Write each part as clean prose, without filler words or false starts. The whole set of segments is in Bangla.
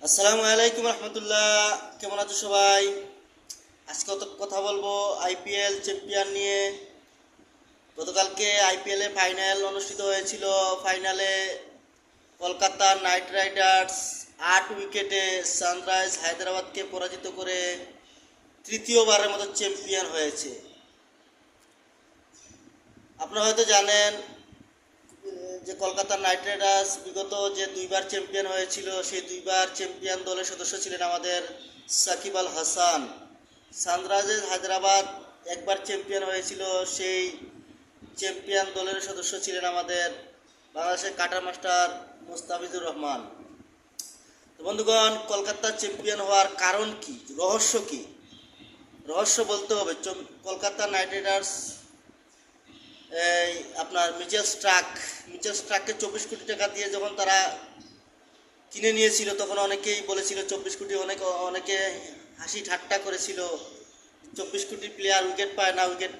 আসসালামু আলাইকুম রহমতুল্লাহ। কেমন আছো সবাই? আজকে কথা বলবো আইপিএল চ্যাম্পিয়ন নিয়ে। গতকালকে আইপিএল এ ফাইনাল অনুষ্ঠিত হয়েছিল। ফাইনালে কলকাতা নাইট রাইডার্স 8 উইকেটে সানরাইজ হায়দ্রাবাদকে পরাজিত করে তৃতীয়বারের মতো চ্যাম্পিয়ন হয়েছে। আপনারা হয়তো জানেন যে কলকাতা নাইট রাইডার্স বিগত যে দুইবার চ্যাম্পিয়ন হয়েছিল, সেই দুইবার চ্যাম্পিয়ন দলের সদস্য ছিলেন আমাদের সাকিব আল হাসান। সানরাইজার্স হায়দ্রাবাদ একবার চ্যাম্পিয়ন হয়েছিল, সেই চ্যাম্পিয়ন দলের সদস্য ছিলেন আমাদের বাংলাদেশের কাটার মাস্টার মুস্তাফিজুর রহমান। তো বন্ধুগণ, কলকাতা চ্যাম্পিয়ন হওয়ার কারণ কি, রহস্য কি? রহস্য বলতে হবে কলকাতা নাইট রাইডার্স এই আপনার মিচেল স্ট্রাককে 24 কোটি টাকা দিয়ে যখন তারা কিনে নিয়েছিল, তখন অনেকেই বলেছিল 24 কোটি, অনেকে হাসি ঠাট্টা করেছিল 24 কোটির প্লেয়ার উইকেট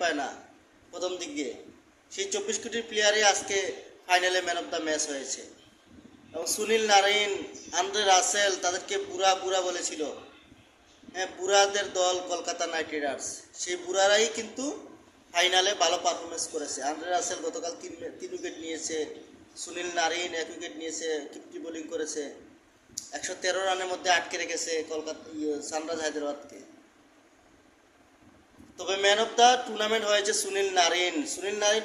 পায় না প্রথম দিক দিয়ে। সেই 24 কোটির প্লেয়ারই আজকে ফাইনালে ম্যান অফ দ্য ম্যাচ হয়েছে। এবং সুনীল নারাইন, আন্দ্রে রাসেল তাদেরকে বুড়া বুড়া বলেছিল। হ্যাঁ, বুড়াদের দল কলকাতা নাইট রাইডার্স, সেই বুড়ারাই কিন্তু ফাইনালে ভালো পারফরমেন্স করেছে। আন্দ্রে রাসেল গতকাল 3 উইকেট নিয়েছে, সুনীল নারিন 1 উইকেট নিয়েছে, কিপ্টি বোলিং করেছে, 113 রানের মধ্যে আটকে রেখেছে কলকাতা সানরাইজ হায়দ্রাবাদকে। তবে ম্যান অফ দ্য টুর্নামেন্ট হয়েছে সুনীল নারিন।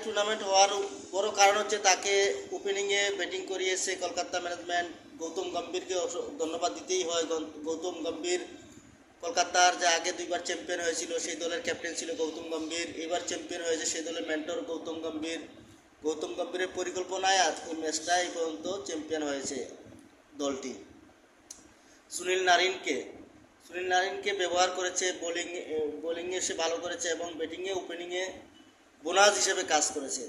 টুর্নামেন্ট হওয়ার বড় কারণ হচ্ছে তাকে ওপেনিংয়ে ব্যাটিং করিয়েছে কলকাতা ম্যানেজমেন্ট। গৌতম গম্ভীরকে ধন্যবাদ দিতেই হয়। গৌতম গম্ভীর কলকাতার যে আগে দুইবার চ্যাম্পিয়ন হয়েছিল, সেই দলের ক্যাপ্টেন ছিল গৌতম গম্ভীর। এবার চ্যাম্পিয়ন হয়েছে সেই দলের মেন্টর গৌতম গম্ভীরের পরিকল্পনায় আজকে ম্যাচটা এই পর্যন্ত চ্যাম্পিয়ন হয়েছে দলটি। সুনীল নারিনকে ব্যবহার করেছে, বোলিংয়ে সে ভালো করেছে এবং ব্যাটিংয়ে ওপেনিংয়ে বোনাস হিসেবে কাজ করেছে।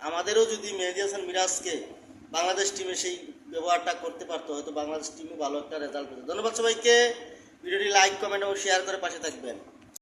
আমাদেরও যদি মেহেদী হাসান মিরাজকে বাংলাদেশ টিমে সেই ব্যবহারটা করতে পারতো, হয়তো বাংলাদেশ টিমও ভালো একটা রেজাল্ট পেত। ধন্যবাদ সবাইকে। ভিডিওটি লাইক, কমেন্ট এবং শেয়ার করে পাশে থাকবেন।